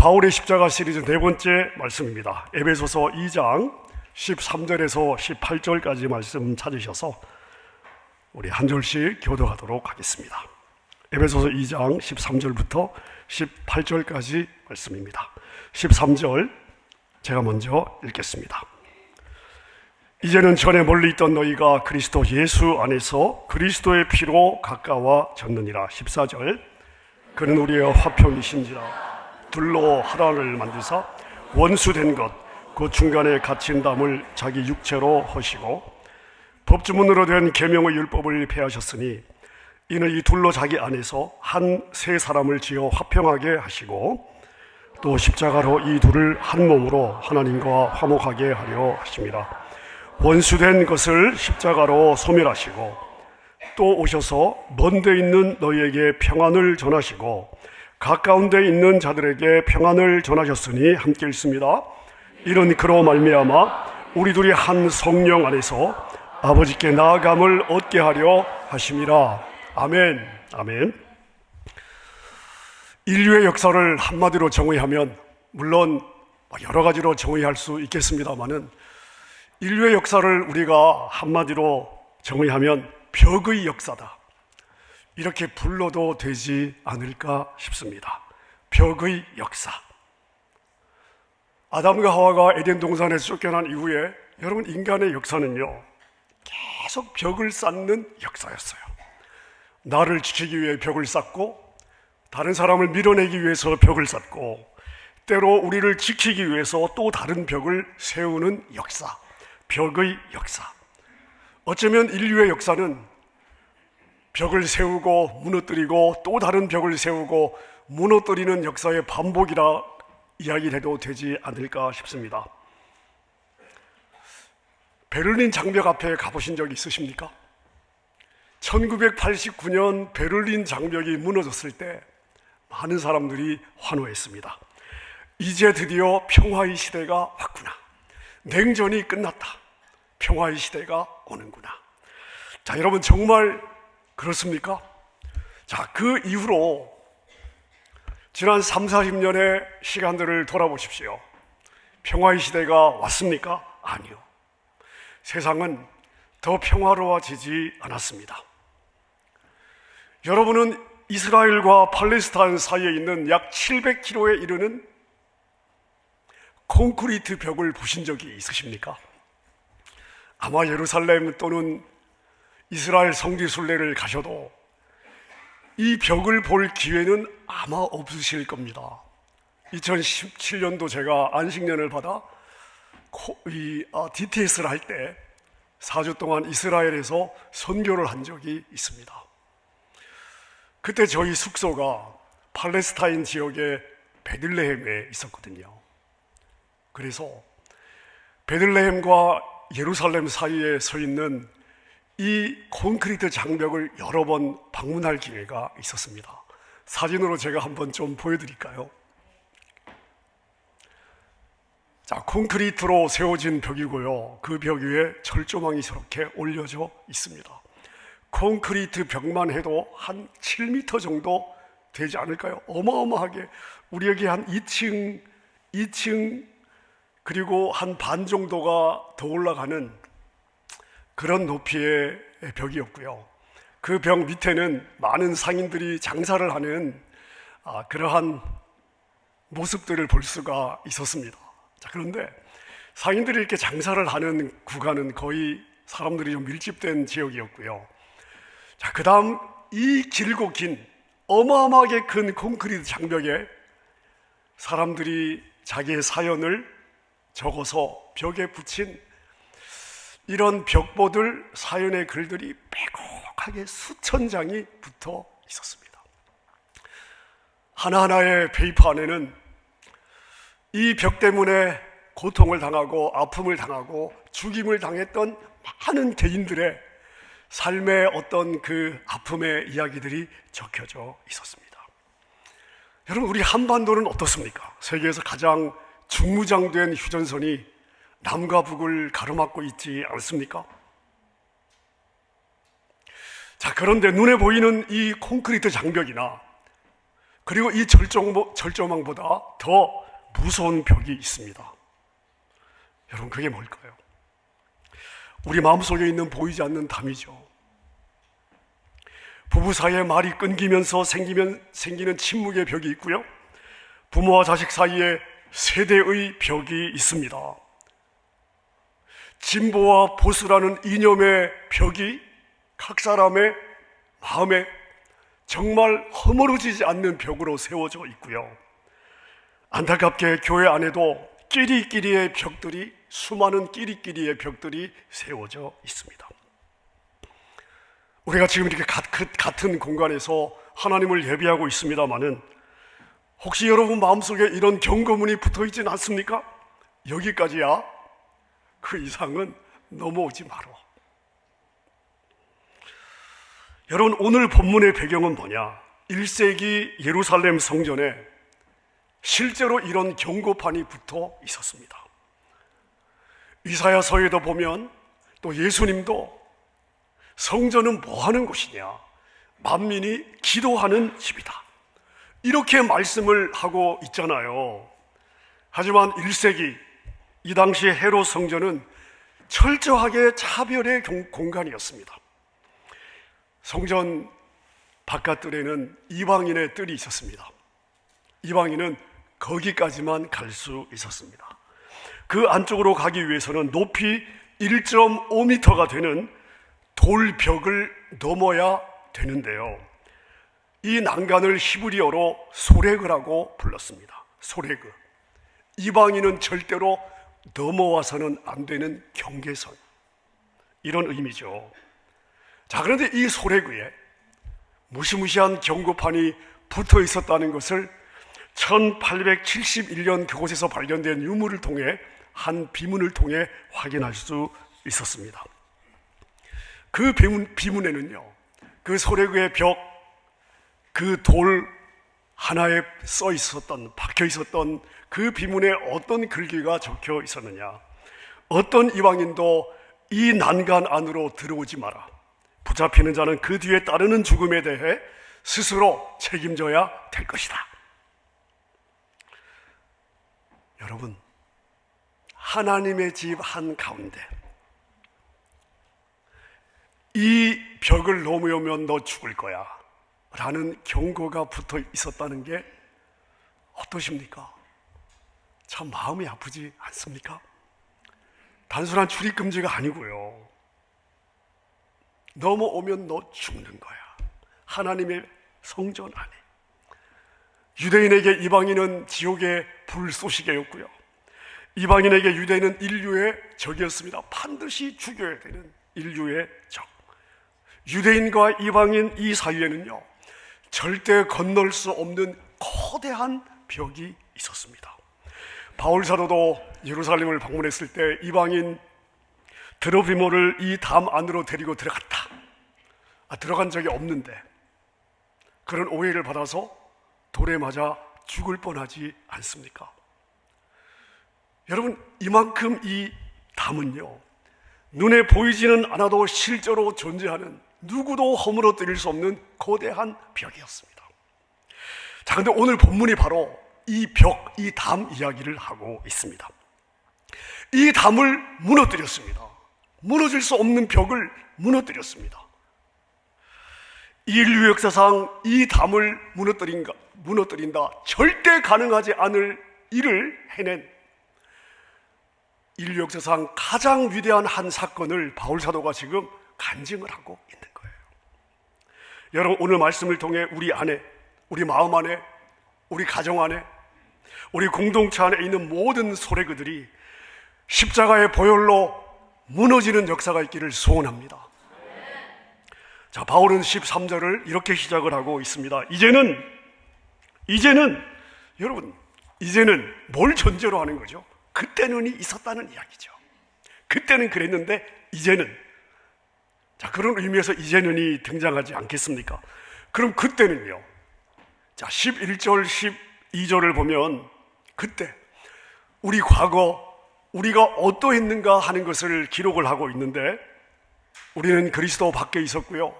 바울의 십자가 시리즈 네 번째 말씀입니다. 에베소서 2장 13절에서 18절까지 말씀 찾으셔서 우리 한 절씩 교독하도록 하겠습니다. 에베소서 2장 13절부터 18절까지 말씀입니다. 13절 제가 먼저 읽겠습니다. 이제는 전에 멀리 있던 너희가 그리스도 예수 안에서 그리스도의 피로 가까워졌느니라. 14절 그는 우리의 화평이신지라 둘로 하나를 만드사 원수된 것 그 중간에 갇힌 담을 자기 육체로 허시고 법주문으로 된 계명의 율법을 폐하셨으니 이는 이 둘로 자기 안에서 한 세 사람을 지어 화평하게 하시고 또 십자가로 이 둘을 한 몸으로 하나님과 화목하게 하려 하심이라. 원수된 것을 십자가로 소멸하시고 또 오셔서 먼 데 있는 너희에게 평안을 전하시고 가까운 데 있는 자들에게 평안을 전하셨으니 함께 읽습니다. 이는 그로 말미암아 우리 둘이 한 성령 안에서 아버지께 나아감을 얻게 하려 하심이라. 아멘. 아멘. 인류의 역사를 한마디로 정의하면, 물론 여러 가지로 정의할 수 있겠습니다만은 인류의 역사를 우리가 한마디로 정의하면 벽의 역사다, 이렇게 불러도 되지 않을까 싶습니다. 벽의 역사. 아담과 하와가 에덴 동산에서 쫓겨난 이후에 여러분, 인간의 역사는요 계속 벽을 쌓는 역사였어요. 나를 지키기 위해 벽을 쌓고, 다른 사람을 밀어내기 위해서 벽을 쌓고, 때로 우리를 지키기 위해서 또 다른 벽을 세우는 역사, 벽의 역사. 어쩌면 인류의 역사는 벽을 세우고 무너뜨리고 또 다른 벽을 세우고 무너뜨리는 역사의 반복이라 이야기를 해도 되지 않을까 싶습니다. 베를린 장벽 앞에 가보신 적 있으십니까? 1989년 베를린 장벽이 무너졌을 때 많은 사람들이 환호했습니다. 이제 드디어 평화의 시대가 왔구나. 냉전이 끝났다. 평화의 시대가 오는구나. 자, 여러분, 정말 그렇습니까? 자, 그 이후로 지난 3, 40년의 시간들을 돌아보십시오. 평화의 시대가 왔습니까? 아니요. 세상은 더 평화로워지지 않았습니다. 여러분은 이스라엘과 팔레스타인 사이에 있는 약 700km에 이르는 콘크리트 벽을 보신 적이 있으십니까? 아마 예루살렘 또는 이스라엘 성지순례를 가셔도 이 벽을 볼 기회는 아마 없으실 겁니다. 2017년도 제가 안식년을 받아 DTS를 할 때 4주 동안 이스라엘에서 선교를 한 적이 있습니다. 그때 저희 숙소가 팔레스타인 지역의 베들레헴에 있었거든요. 그래서 베들레헴과 예루살렘 사이에 서 있는 이 콘크리트 장벽을 여러 번 방문할 기회가 있었습니다. 사진으로 제가 한번 좀 보여드릴까요? 자, 콘크리트로 세워진 벽이고요. 그 벽 위에 철조망이 저렇게 올려져 있습니다. 콘크리트 벽만 해도 한 7m 정도 되지 않을까요? 어마어마하게, 우리 여기 한 2층 그리고 한 반 정도가 더 올라가는 그런 높이의 벽이었고요. 그 벽 밑에는 많은 상인들이 장사를 하는 그러한 모습들을 볼 수가 있었습니다. 자, 그런데 상인들이 이렇게 장사를 하는 구간은 거의 사람들이 좀 밀집된 지역이었고요. 자, 그 다음 이 길고 긴 어마어마하게 큰 콘크리트 장벽에 사람들이 자기의 사연을 적어서 벽에 붙인 이런 벽보들, 사연의 글들이 빼곡하게 수천 장이 붙어 있었습니다. 하나하나의 페이퍼 안에는 이 벽 때문에 고통을 당하고 아픔을 당하고 죽임을 당했던 많은 개인들의 삶의 어떤 그 아픔의 이야기들이 적혀져 있었습니다. 여러분, 우리 한반도는 어떻습니까? 세계에서 가장 중무장된 휴전선이 남과 북을 가로막고 있지 않습니까? 자, 그런데 눈에 보이는 이 콘크리트 장벽이나 그리고 이 절조망보다 더 무서운 벽이 있습니다. 여러분, 그게 뭘까요? 우리 마음속에 있는 보이지 않는 담이죠. 부부 사이에 말이 끊기면서 생기는 침묵의 벽이 있고요, 부모와 자식 사이에 세대의 벽이 있습니다. 진보와 보수라는 이념의 벽이 각 사람의 마음에 정말 허물어지지 않는 벽으로 세워져 있고요, 안타깝게 교회 안에도 끼리끼리의 벽들이, 수많은 끼리끼리의 벽들이 세워져 있습니다. 우리가 지금 이렇게 같은 공간에서 하나님을 예배하고 있습니다마는 혹시 여러분 마음속에 이런 경고문이 붙어있진 않습니까? 여기까지야, 그 이상은 넘어오지 마라. 여러분, 오늘 본문의 배경은 뭐냐? 1세기 예루살렘 성전에 실제로 이런 경고판이 붙어 있었습니다. 이사야서에도 보면, 또 예수님도 성전은 뭐 하는 곳이냐? 만민이 기도하는 집이다, 이렇게 말씀을 하고 있잖아요. 하지만 1세기 이 당시 헤롯 성전은 철저하게 차별의 공간이었습니다. 성전 바깥뜰에는 이방인의 뜰이 있었습니다. 이방인은 거기까지만 갈 수 있었습니다. 그 안쪽으로 가기 위해서는 높이 1.5m가 되는 돌벽을 넘어야 되는데요, 이 난간을 히브리어로 소레그라고 불렀습니다. 소레그, 이방인은 절대로 넘어와서는 안 되는 경계선, 이런 의미죠. 자, 그런데 이 소레그에 무시무시한 경고판이 붙어 있었다는 것을 1871년 그곳에서 발견된 유물을 통해, 한 비문을 통해 확인할 수 있었습니다. 그 비문에는요, 그 소레그의 벽, 그 돌 하나에 박혀 있었던 그 비문에 어떤 글귀가 적혀 있었느냐? 어떤 이방인도 이 난간 안으로 들어오지 마라. 붙잡히는 자는 그 뒤에 따르는 죽음에 대해 스스로 책임져야 될 것이다. 여러분, 하나님의 집 한가운데 이 벽을 넘으면 너 죽을 거야 라는 경고가 붙어 있었다는 게 어떠십니까? 참 마음이 아프지 않습니까? 단순한 출입금지가 아니고요, 넘어오면 너 죽는 거야. 하나님의 성전 안에. 유대인에게 이방인은 지옥의 불쏘시개였고요, 이방인에게 유대인은 인류의 적이었습니다. 반드시 죽여야 되는 인류의 적. 유대인과 이방인 이 사이에는요, 절대 건널 수 없는 거대한 벽이 있었습니다. 바울 사도도 예루살렘을 방문했을 때 이방인 드로비모를 이 담 안으로 데리고 들어갔다, 들어간 적이 없는데 그런 오해를 받아서 돌에 맞아 죽을 뻔하지 않습니까? 여러분, 이만큼 이 담은요, 눈에 보이지는 않아도 실제로 존재하는, 누구도 허물어뜨릴 수 없는 거대한 벽이었습니다. 자, 근데 오늘 본문이 바로 이 벽, 이 담 이야기를 하고 있습니다. 이 담을 무너뜨렸습니다. 무너질 수 없는 벽을 무너뜨렸습니다. 인류 역사상 이 담을 무너뜨린다, 절대 가능하지 않을 일을 해낸 인류 역사상 가장 위대한 한 사건을 바울 사도가 지금 간증을 하고 있는 거예요. 여러분, 오늘 말씀을 통해 우리 안에, 우리 마음 안에, 우리 가정 안에, 우리 공동체 안에 있는 모든 소래그들이 십자가의 보혈로 무너지는 역사가 있기를 소원합니다. 자, 바울은 13절을 이렇게 시작을 하고 있습니다. 이제는 여러분, 이제는 뭘 전제로 하는 거죠? 그때는 있었다는 이야기죠. 그때는 그랬는데 이제는, 자, 그런 의미에서 이제는이 등장하지 않겠습니까? 그럼 그때는요, 자, 11절 12절을 보면 그때 우리 과거, 우리가 어떠했는가 하는 것을 기록을 하고 있는데, 우리는 그리스도 밖에 있었고요,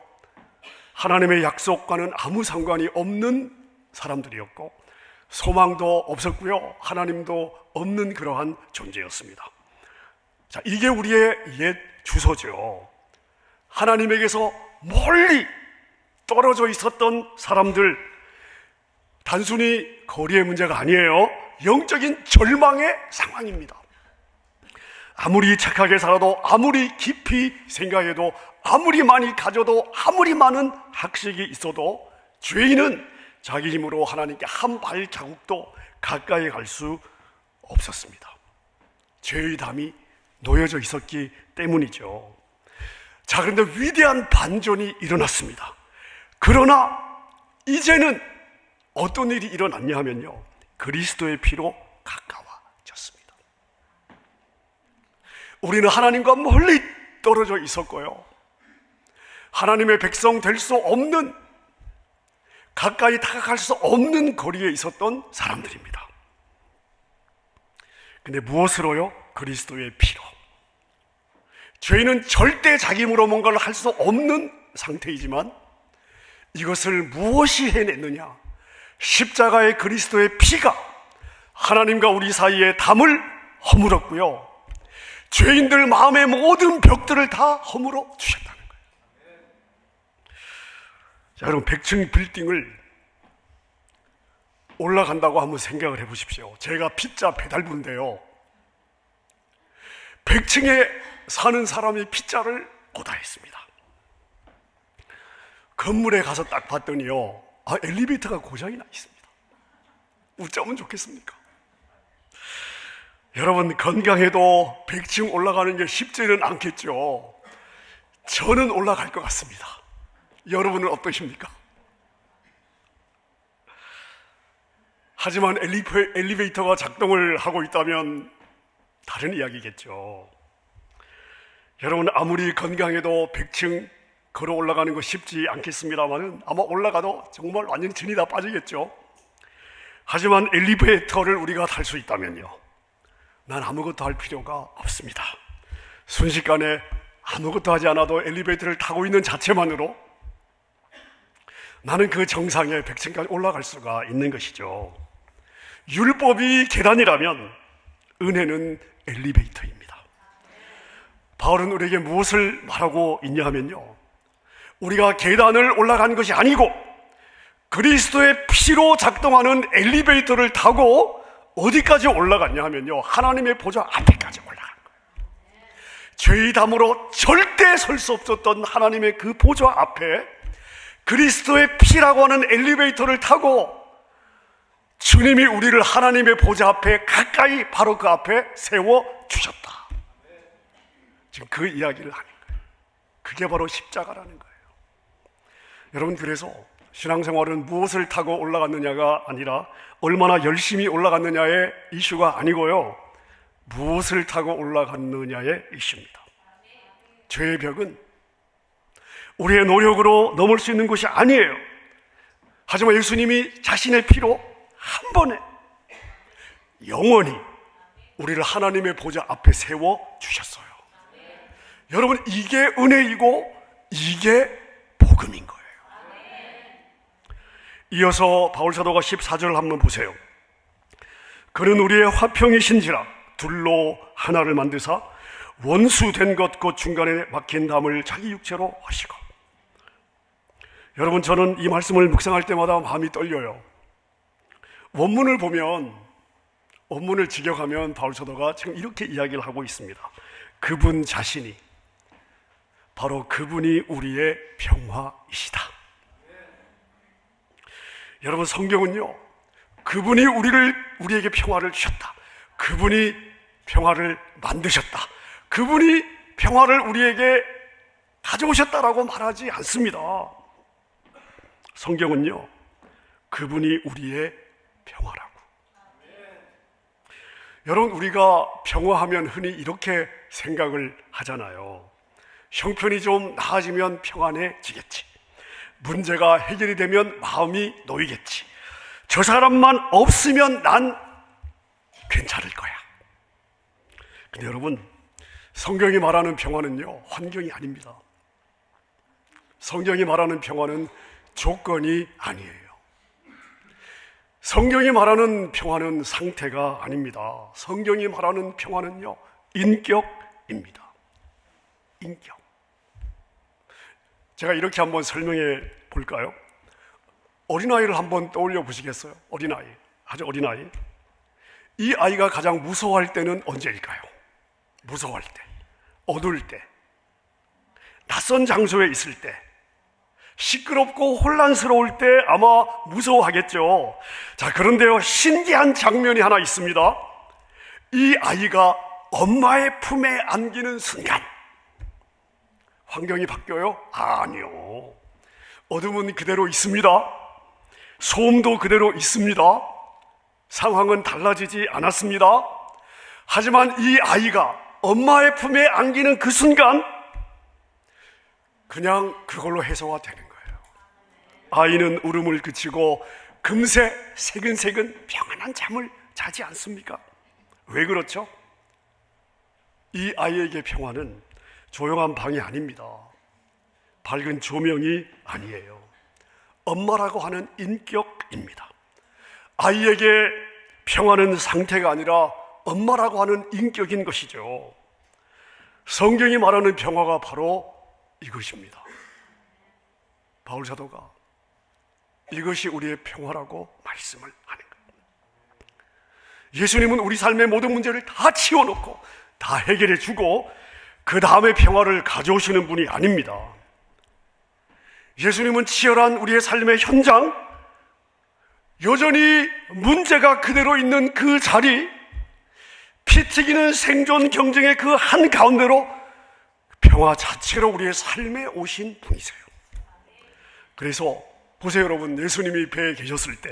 하나님의 약속과는 아무 상관이 없는 사람들이었고 소망도 없었고요, 하나님도 없는 그러한 존재였습니다. 자, 이게 우리의 옛 주소죠. 하나님에게서 멀리 떨어져 있었던 사람들, 단순히 거리의 문제가 아니에요. 영적인 절망의 상황입니다. 아무리 착하게 살아도, 아무리 깊이 생각해도, 아무리 많이 가져도, 아무리 많은 학식이 있어도 죄인은 자기 힘으로 하나님께 한 발자국도 가까이 갈 수 없었습니다. 죄의 담이 놓여져 있었기 때문이죠. 자, 그런데 위대한 반전이 일어났습니다. 그러나 이제는 어떤 일이 일어났냐 하면요, 그리스도의 피로 가까워졌습니다. 우리는 하나님과 멀리 떨어져 있었고요, 하나님의 백성 될 수 없는, 가까이 다가갈 수 없는 거리에 있었던 사람들입니다. 근데 무엇으로요? 그리스도의 피로. 죄인은 절대 자기 힘으로 뭔가를 할 수 없는 상태이지만 이것을 무엇이 해냈느냐? 십자가의 그리스도의 피가 하나님과 우리 사이의 담을 허물었고요, 죄인들 마음의 모든 벽들을 다 허물어 주셨다는 거예요. 자, 여러분, 100층 빌딩을 올라간다고 한번 생각을 해보십시오. 제가 피자 배달부인데요, 100층에 사는 사람이 피자를 오다했습니다. 건물에 가서 딱 봤더니요, 엘리베이터가 고장이 나 있습니다. 어쩌면 좋겠습니까? 여러분, 건강해도 100층 올라가는 게 쉽지는 않겠죠. 저는 올라갈 것 같습니다. 여러분은 어떠십니까? 하지만 엘리베이터가 작동을 하고 있다면 다른 이야기겠죠. 여러분, 아무리 건강해도 100층 걸어 올라가는 거 쉽지 않겠습니다만 아마 올라가도 정말 완전히 진이 다 빠지겠죠. 하지만 엘리베이터를 우리가 탈 수 있다면요, 난 아무것도 할 필요가 없습니다. 순식간에 아무것도 하지 않아도 엘리베이터를 타고 있는 자체만으로 나는 그 정상에 100층까지 올라갈 수가 있는 것이죠. 율법이 계단이라면 은혜는 엘리베이터입니다. 바울은 우리에게 무엇을 말하고 있냐 하면요, 우리가 계단을 올라간 것이 아니고 그리스도의 피로 작동하는 엘리베이터를 타고 어디까지 올라갔냐 하면요, 하나님의 보좌 앞에까지 올라간 거예요. 죄의 담으로 절대 설 수 없었던 하나님의 그 보좌 앞에 그리스도의 피라고 하는 엘리베이터를 타고 주님이 우리를 하나님의 보좌 앞에 가까이 바로 그 앞에 세워주셨다. 지금 그 이야기를 하는 거예요. 그게 바로 십자가라는 거예요. 여러분, 그래서 신앙생활은 무엇을 타고 올라갔느냐가 아니라 얼마나 열심히 올라갔느냐의 이슈가 아니고요, 무엇을 타고 올라갔느냐의 이슈입니다. 죄의 벽은 우리의 노력으로 넘을 수 있는 것이 아니에요. 하지만 예수님이 자신의 피로 한 번에 영원히 우리를 하나님의 보좌 앞에 세워주셨어요. 여러분, 이게 은혜이고 이게 복음인 거예요. 이어서 바울 사도가 14절을 한번 보세요. 그는 우리의 화평이신지라 둘로 하나를 만드사 원수된 것 곧 중간에 막힌 담을 자기 육체로 하시고. 여러분, 저는 이 말씀을 묵상할 때마다 마음이 떨려요. 원문을 보면, 원문을 직역하면 바울 사도가 지금 이렇게 이야기를 하고 있습니다. 그분 자신이, 바로 그분이 우리의 평화이시다. 여러분, 성경은요, 그분이 우리에게 평화를 주셨다, 그분이 평화를 만드셨다, 그분이 평화를 우리에게 가져오셨다라고 말하지 않습니다. 성경은요, 그분이 우리의 평화라고. 여러분, 우리가 평화하면 흔히 이렇게 생각을 하잖아요. 형편이 좀 나아지면 평안해지겠지, 문제가 해결이 되면 마음이 놓이겠지, 저 사람만 없으면 난 괜찮을 거야. 근데 여러분, 성경이 말하는 평화는요, 환경이 아닙니다. 성경이 말하는 평화는 조건이 아니에요. 성경이 말하는 평화는 상태가 아닙니다. 성경이 말하는 평화는요, 인격입니다. 인격. 제가 이렇게 한번 설명해 볼까요? 어린아이를 한번 떠올려 보시겠어요? 어린아이, 아주 어린아이. 이 아이가 가장 무서워할 때는 언제일까요? 무서워할 때, 어두울 때, 낯선 장소에 있을 때, 시끄럽고 혼란스러울 때 아마 무서워하겠죠. 자, 그런데요, 신기한 장면이 하나 있습니다. 이 아이가 엄마의 품에 안기는 순간 환경이 바뀌어요? 아니요. 어둠은 그대로 있습니다. 소음도 그대로 있습니다. 상황은 달라지지 않았습니다. 하지만 이 아이가 엄마의 품에 안기는 그 순간 그냥 그걸로 해소가 되는 거예요. 아이는 울음을 그치고 금세 새근새근 평안한 잠을 자지 않습니까? 왜 그렇죠? 이 아이에게 평화는 조용한 방이 아닙니다. 밝은 조명이 아니에요. 엄마라고 하는 인격입니다. 아이에게 평화는 상태가 아니라 엄마라고 하는 인격인 것이죠. 성경이 말하는 평화가 바로 이것입니다. 바울 사도가 이것이 우리의 평화라고 말씀을 하는 거예요. 예수님은 우리 삶의 모든 문제를 다 치워놓고 다 해결해 주고 그 다음에 평화를 가져오시는 분이 아닙니다. 예수님은 치열한 우리의 삶의 현장, 여전히 문제가 그대로 있는 그 자리, 피 튀기는 생존 경쟁의 그 한가운데로 평화 자체로 우리의 삶에 오신 분이세요. 그래서 보세요, 여러분. 예수님이 배에 계셨을 때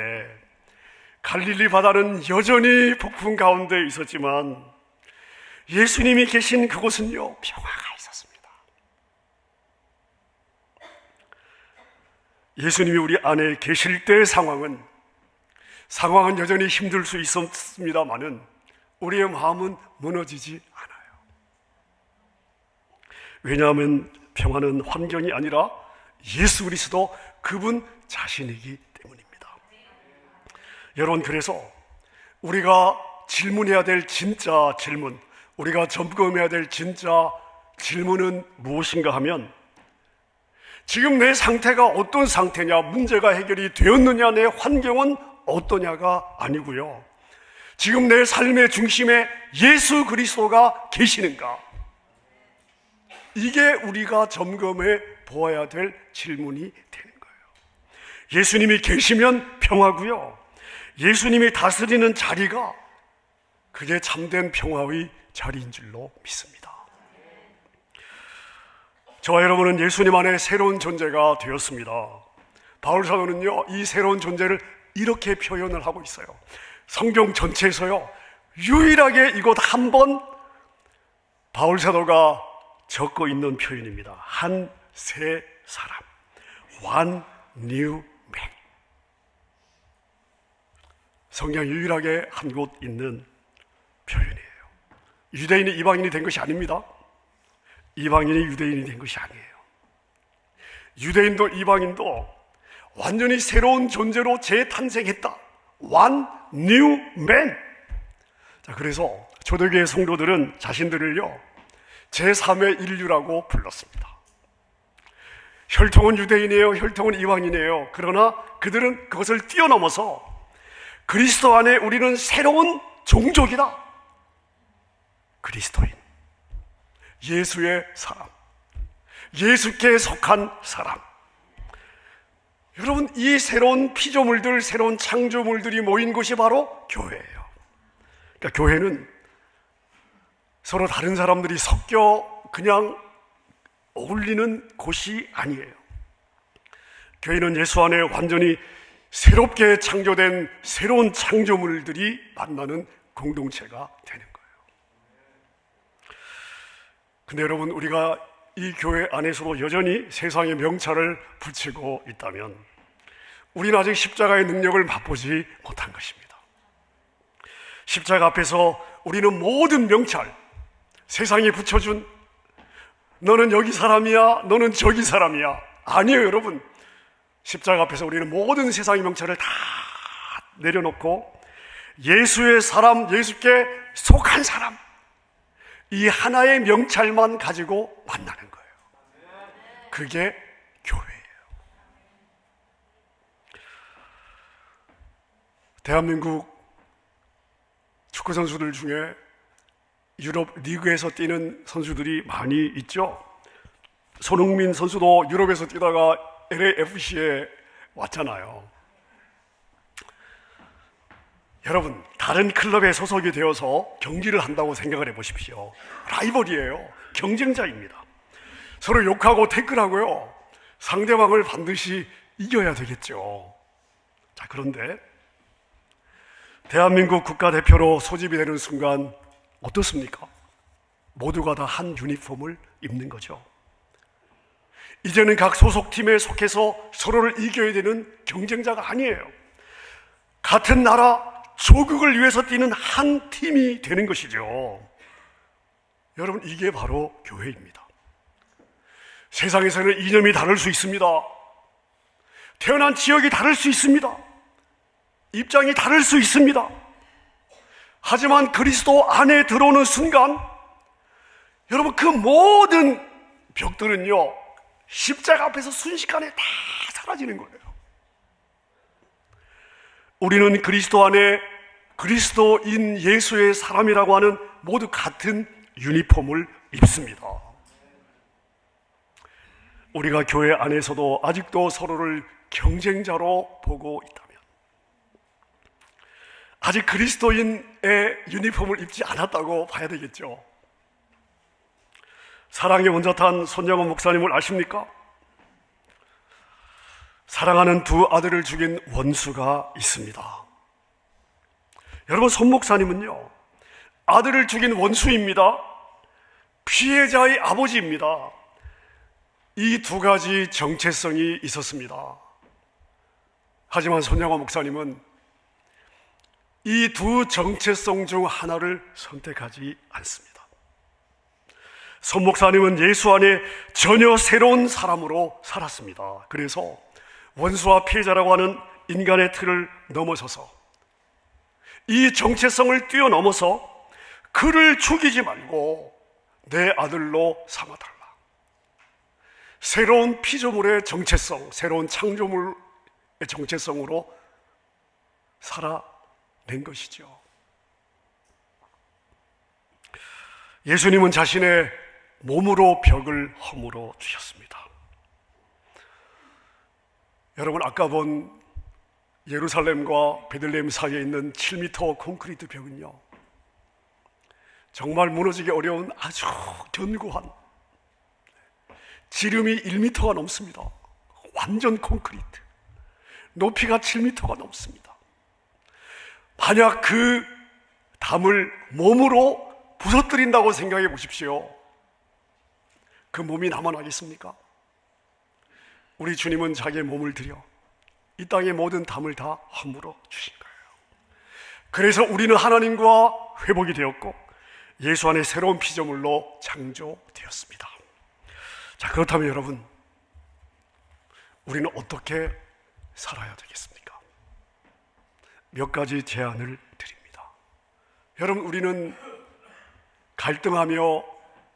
갈릴리 바다는 여전히 폭풍 가운데 있었지만 예수님이 계신 그곳은요, 평화가 있었습니다. 예수님이 우리 안에 계실 때의 상황은 여전히 힘들 수 있었습니다마는 우리의 마음은 무너지지 않아요. 왜냐하면 평화는 환경이 아니라 예수 그리스도 그분 자신이기 때문입니다. 여러분, 그래서 우리가 질문해야 될 진짜 질문, 우리가 점검해야 될 진짜 질문은 무엇인가 하면 지금 내 상태가 어떤 상태냐, 문제가 해결이 되었느냐, 내 환경은 어떠냐가 아니고요, 지금 내 삶의 중심에 예수 그리스도가 계시는가, 이게 우리가 점검해 보아야 될 질문이 되는 거예요. 예수님이 계시면 평화고요, 예수님이 다스리는 자리가 그게 참된 평화의 자리인 줄로 믿습니다. 저와 여러분은 예수님 안에 새로운 존재가 되었습니다. 바울 사도는요, 이 새로운 존재를 이렇게 표현을 하고 있어요. 성경 전체에서요, 유일하게 이곳 한 번 바울 사도가 적고 있는 표현입니다. 한 새 사람, one new man. 성경 유일하게 한 곳 있는 표현이에요. 유대인이 이방인이 된 것이 아닙니다. 이방인이 유대인이 된 것이 아니에요. 유대인도 이방인도 완전히 새로운 존재로 재탄생했다. One new man. 자, 그래서 초대교회 성도들은 자신들을요, 제3의 인류라고 불렀습니다. 혈통은 유대인이에요, 혈통은 이방인이에요. 그러나 그들은 그것을 뛰어넘어서 그리스도 안에 우리는 새로운 종족이다. 그리스도인, 예수의 사람, 예수께 속한 사람. 여러분, 이 새로운 피조물들, 새로운 창조물들이 모인 곳이 바로 교회예요. 그러니까 교회는 서로 다른 사람들이 섞여 그냥 어울리는 곳이 아니에요. 교회는 예수 안에 완전히 새롭게 창조된 새로운 창조물들이 만나는 공동체가 되는 거예요. 근데 여러분, 우리가 이 교회 안에서도 여전히 세상의 명찰을 붙이고 있다면 우리는 아직 십자가의 능력을 맛보지 못한 것입니다. 십자가 앞에서 우리는 모든 명찰, 세상이 붙여준 너는 여기 사람이야, 너는 저기 사람이야, 아니에요. 여러분, 십자가 앞에서 우리는 모든 세상의 명찰을 다 내려놓고 예수의 사람, 예수께 속한 사람, 이 하나의 명찰만 가지고 만나는 거예요. 그게 교회예요. 대한민국 축구 선수들 중에 유럽 리그에서 뛰는 선수들이 많이 있죠. 손흥민 선수도 유럽에서 뛰다가 LAFC에 왔잖아요. 여러분, 다른 클럽에 소속이 되어서 경기를 한다고 생각을 해보십시오. 라이벌이에요. 경쟁자입니다. 서로 욕하고 태클하고요. 상대방을 반드시 이겨야 되겠죠. 자, 그런데 대한민국 국가대표로 소집이 되는 순간 어떻습니까? 모두가 다 한 유니폼을 입는 거죠. 이제는 각 소속팀에 속해서 서로를 이겨야 되는 경쟁자가 아니에요. 같은 나라 조국을 위해서 뛰는 한 팀이 되는 것이죠. 여러분, 이게 바로 교회입니다. 세상에서는 이념이 다를 수 있습니다. 태어난 지역이 다를 수 있습니다. 입장이 다를 수 있습니다. 하지만 그리스도 안에 들어오는 순간 여러분, 그 모든 벽들은요 십자가 앞에서 순식간에 다 사라지는 거예요. 우리는 그리스도 안에 그리스도인 예수의 사람이라고 하는 모두 같은 유니폼을 입습니다. 우리가 교회 안에서도 아직도 서로를 경쟁자로 보고 있다면, 아직 그리스도인의 유니폼을 입지 않았다고 봐야 되겠죠. 사랑의 원자탄 손양원 목사님을 아십니까? 사랑하는 두 아들을 죽인 원수가 있습니다. 여러분, 손 목사님은요 아들을 죽인 원수입니다. 피해자의 아버지입니다. 이 두 가지 정체성이 있었습니다. 하지만 손양원 목사님은 이 두 정체성 중 하나를 선택하지 않습니다. 손 목사님은 예수 안에 전혀 새로운 사람으로 살았습니다. 그래서 원수와 피해자라고 하는 인간의 틀을 넘어서서 이 정체성을 뛰어넘어서 그를 죽이지 말고 내 아들로 삼아달라. 새로운 피조물의 정체성, 새로운 창조물의 정체성으로 살아낸 것이죠. 예수님은 자신의 몸으로 벽을 허물어 주셨습니다. 여러분, 아까 본 예루살렘과 베들레헴 사이에 있는 7m 콘크리트 벽은요 정말 무너지기 어려운 아주 견고한, 지름이 1m가 넘습니다. 완전 콘크리트, 높이가 7m가 넘습니다. 만약 그 담을 몸으로 부서뜨린다고 생각해 보십시오. 그 몸이 남아나겠습니까? 우리 주님은 자기의 몸을 들여 이 땅의 모든 담을 다 허물어 주신 거예요. 그래서 우리는 하나님과 회복이 되었고 예수 안에 새로운 피조물로 창조되었습니다. 자, 그렇다면 여러분, 우리는 어떻게 살아야 되겠습니까? 몇 가지 제안을 드립니다. 여러분, 우리는 갈등하며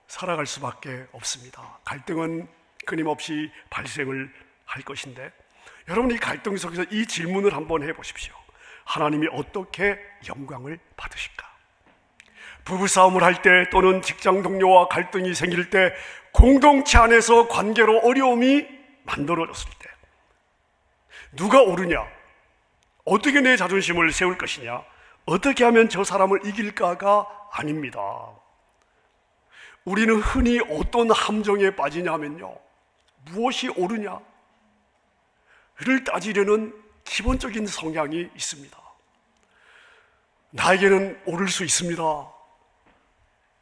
살아갈 수밖에 없습니다. 갈등은 끊임없이 발생을 할 것인데, 여러분, 이 갈등 속에서 이 질문을 한번 해보십시오. 하나님이 어떻게 영광을 받으실까? 부부싸움을 할 때 또는 직장 동료와 갈등이 생길 때, 공동체 안에서 관계로 어려움이 만들어졌을 때 누가 옳으냐? 어떻게 내 자존심을 세울 것이냐? 어떻게 하면 저 사람을 이길까가 아닙니다. 우리는 흔히 어떤 함정에 빠지냐 하면요, 무엇이 옳으냐를 따지려는 기본적인 성향이 있습니다. 나에게는 옳을 수 있습니다.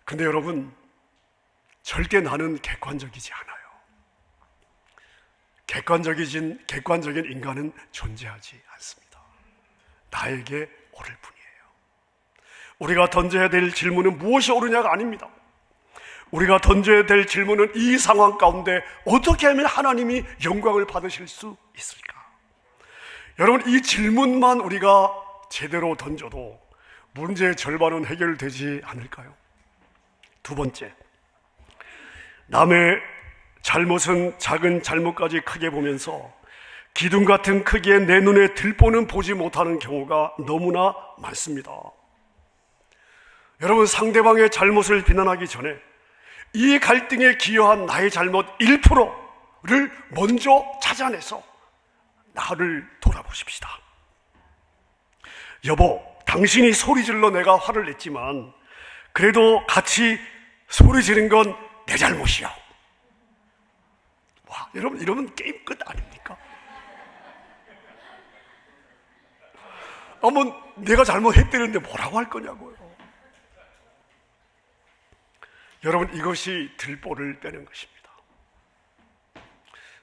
근데 여러분, 절대 나는 객관적이지 않아요. 객관적인 인간은 존재하지 않습니다. 나에게 옳을 뿐이에요. 우리가 던져야 될 질문은 무엇이 옳으냐가 아닙니다. 우리가 던져야 될 질문은 이 상황 가운데 어떻게 하면 하나님이 영광을 받으실 수 있을까? 여러분, 이 질문만 우리가 제대로 던져도 문제의 절반은 해결되지 않을까요? 두 번째, 남의 잘못은 작은 잘못까지 크게 보면서 기둥 같은 크기의 내 눈에 들보는 보지 못하는 경우가 너무나 많습니다. 여러분, 상대방의 잘못을 비난하기 전에 이 갈등에 기여한 나의 잘못 1%를 먼저 찾아내서 나를 돌아보십시다. 여보, 당신이 소리 질러 내가 화를 냈지만 그래도 같이 소리 지른 건 내 잘못이야. 와, 여러분, 이러면 게임 끝 아닙니까? 내가 잘못했다는데 뭐라고 할 거냐고요. 여러분, 이것이 들보를 빼는 것입니다.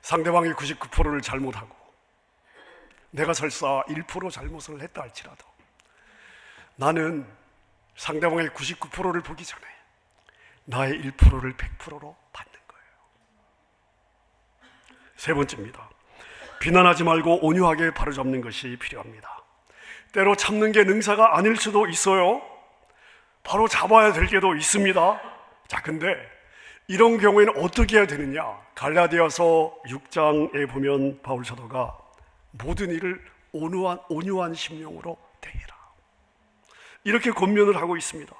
상대방이 99%를 잘못하고 내가 설사 1% 잘못을 했다 할지라도 나는 상대방의 99%를 보기 전에 나의 1%를 100%로 받는 거예요. 세 번째입니다. 비난하지 말고 온유하게 바로잡는 것이 필요합니다. 때로 참는 게 능사가 아닐 수도 있어요. 바로 잡아야 될 게도 있습니다. 자, 근데 이런 경우에는 어떻게 해야 되느냐? 갈라디아서 6장에 보면 바울 사도가 모든 일을 온유한 심령으로 대해라, 이렇게 권면을 하고 있습니다.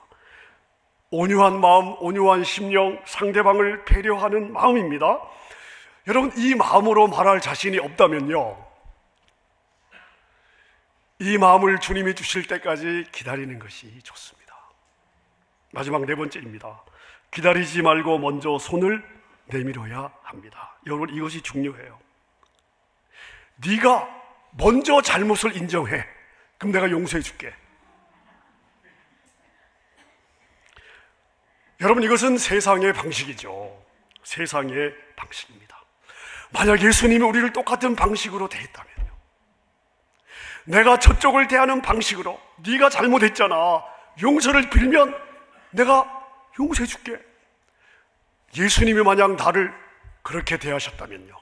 온유한 마음, 온유한 심령, 상대방을 배려하는 마음입니다. 여러분, 이 마음으로 말할 자신이 없다면요, 이 마음을 주님이 주실 때까지 기다리는 것이 좋습니다. 마지막 네 번째입니다. 기다리지 말고 먼저 손을 내밀어야 합니다. 여러분, 이것이 중요해요. 네가 먼저 잘못을 인정해. 그럼 내가 용서해 줄게. 여러분, 이것은 세상의 방식이죠. 세상의 방식입니다. 만약 예수님이 우리를 똑같은 방식으로 대했다면요, 내가 저쪽을 대하는 방식으로 네가 잘못했잖아, 용서를 빌면 내가 용서해 줄게. 예수님이 만약 나를 그렇게 대하셨다면요,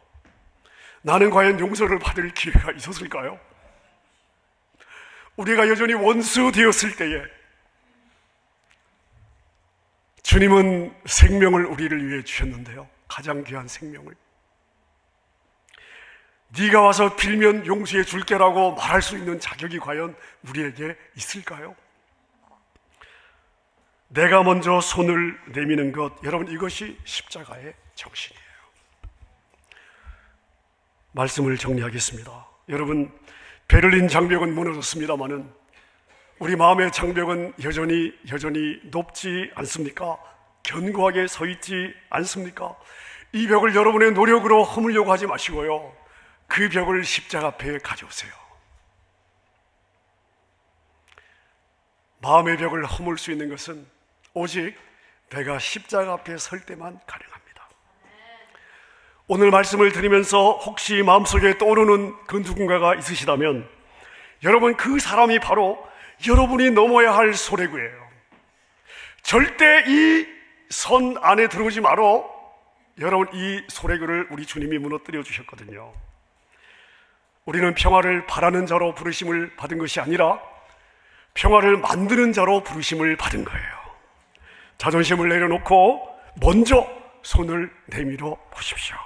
나는 과연 용서를 받을 기회가 있었을까요? 우리가 여전히 원수 되었을 때에 주님은 생명을 우리를 위해 주셨는데요, 가장 귀한 생명을 네가 와서 빌면 용서해 줄게라고 말할 수 있는 자격이 과연 우리에게 있을까요? 내가 먼저 손을 내미는 것, 여러분, 이것이 십자가의 정신이에요. 말씀을 정리하겠습니다. 여러분, 베를린 장벽은 무너졌습니다마는 우리 마음의 장벽은 여전히 높지 않습니까? 견고하게 서 있지 않습니까? 이 벽을 여러분의 노력으로 허물려고 하지 마시고요, 그 벽을 십자가 앞에 가져오세요. 마음의 벽을 허물 수 있는 것은 오직 내가 십자가 앞에 설 때만 가능합니다. 오늘 말씀을 들으면서 혹시 마음속에 떠오르는 그 누군가가 있으시다면 여러분, 그 사람이 바로 여러분이 넘어야 할 소래구예요. 절대 이 선 안에 들어오지 말어. 여러분, 이 소래구를 우리 주님이 무너뜨려 주셨거든요. 우리는 평화를 바라는 자로 부르심을 받은 것이 아니라 평화를 만드는 자로 부르심을 받은 거예요. 자존심을 내려놓고 먼저 손을 내밀어 보십시오.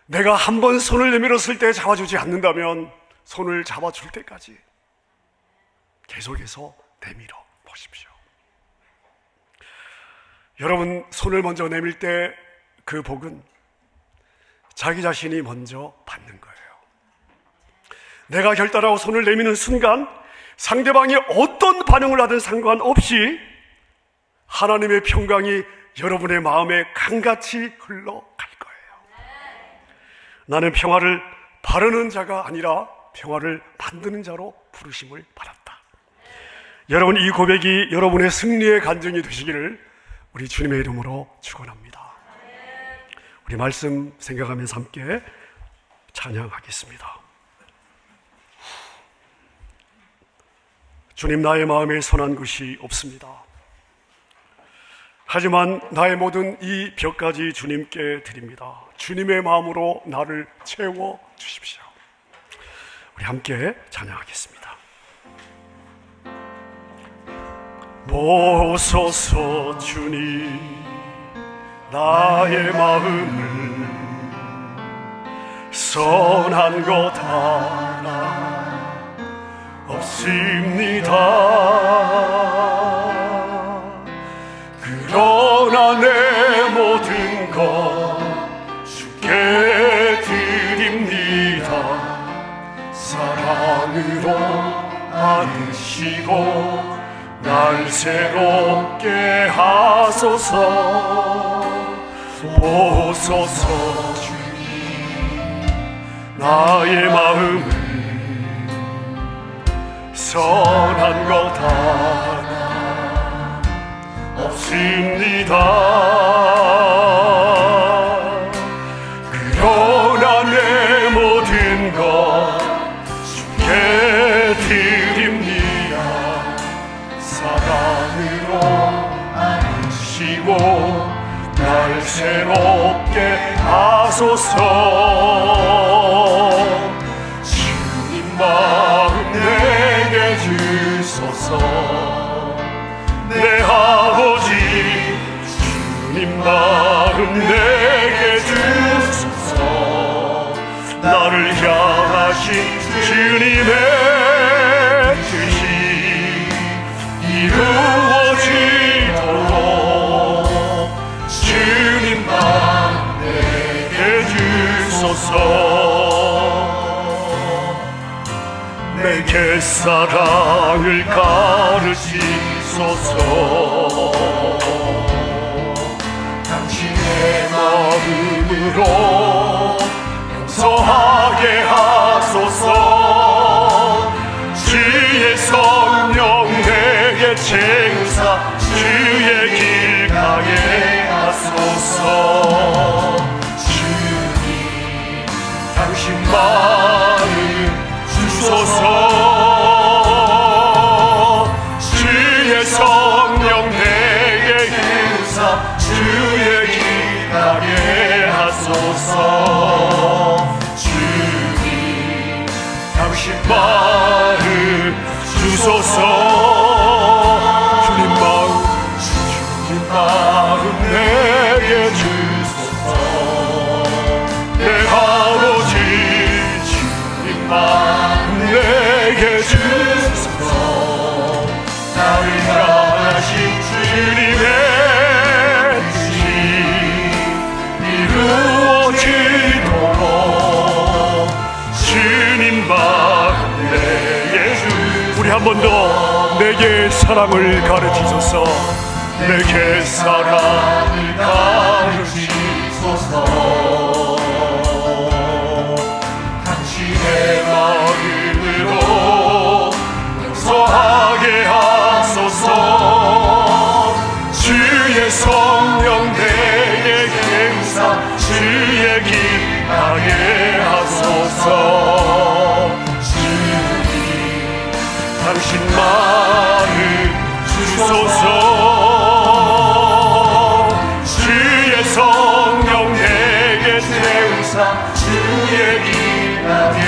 내가 한 번 손을 내밀었을 때 잡아주지 않는다면 손을 잡아줄 때까지 계속해서 내밀어 보십시오. 여러분, 손을 먼저 내밀 때 그 복은 자기 자신이 먼저 받는 거예요. 내가 결단하고 손을 내미는 순간 상대방이 어떤 반응을 하든 상관없이 하나님의 평강이 여러분의 마음에 강같이 흘러갈 거예요. 나는 평화를 바르는 자가 아니라 평화를 만드는 자로 부르심을 받았다. 여러분, 이 고백이 여러분의 승리의 간증이 되시기를 우리 주님의 이름으로 축원합니다. 우리 말씀 생각하면서 함께 찬양하겠습니다. 주님, 나의 마음에 선한 것이 없습니다. 하지만 나의 모든 이 벽까지 주님께 드립니다. 주님의 마음으로 나를 채워 주십시오. 우리 함께 찬양하겠습니다. 보소서 주님, 나의 마음을 선한 것 하나 없습니다. 그러나 내 모든 것 주께 드립니다. 사랑으로 안으시고 날 새롭게 하소서. 보소서 주님, 나의 마음을 선한 것 하나 없습니다. 그러나 내 모든 것 주께 드립니다. 사랑으로 안으시고 날 새롭게 하소서. 주님 마음 내게 주소서. 내 아버지 주님 마음 내게 주소서. 나를 향하신 주님의 뜻이 이루어지도록 주님 마음 내게 주소서. 내게 사랑을 가르치소서. 당신의 마음으로 용서하게 하소서. 주의 성령 내게 채우사 주의 길 가게 하소서. 주님 당신 마음 주소서. 주의 성령 내게 채우사 주의 길 가게 하소서. 주님 당신 마음 주소서. 주님 마음 내게 주소서. 내 아버지 주님 마음 내게 주소서. 나를 향하신 주님의 뜻이 이루어지도록 주님 마음 내게 주소서. 우리 한 번 더 내게 사랑을 가르치소서. 내게 사랑을 가르치소서. 당신의 마음으로 용서하게 하소서. 주의 성령 내게 깨우사 주의 길 가게 하소서. 주님 당신 마음 주소서. 주의 성령 내게 채우사 주의 길 가게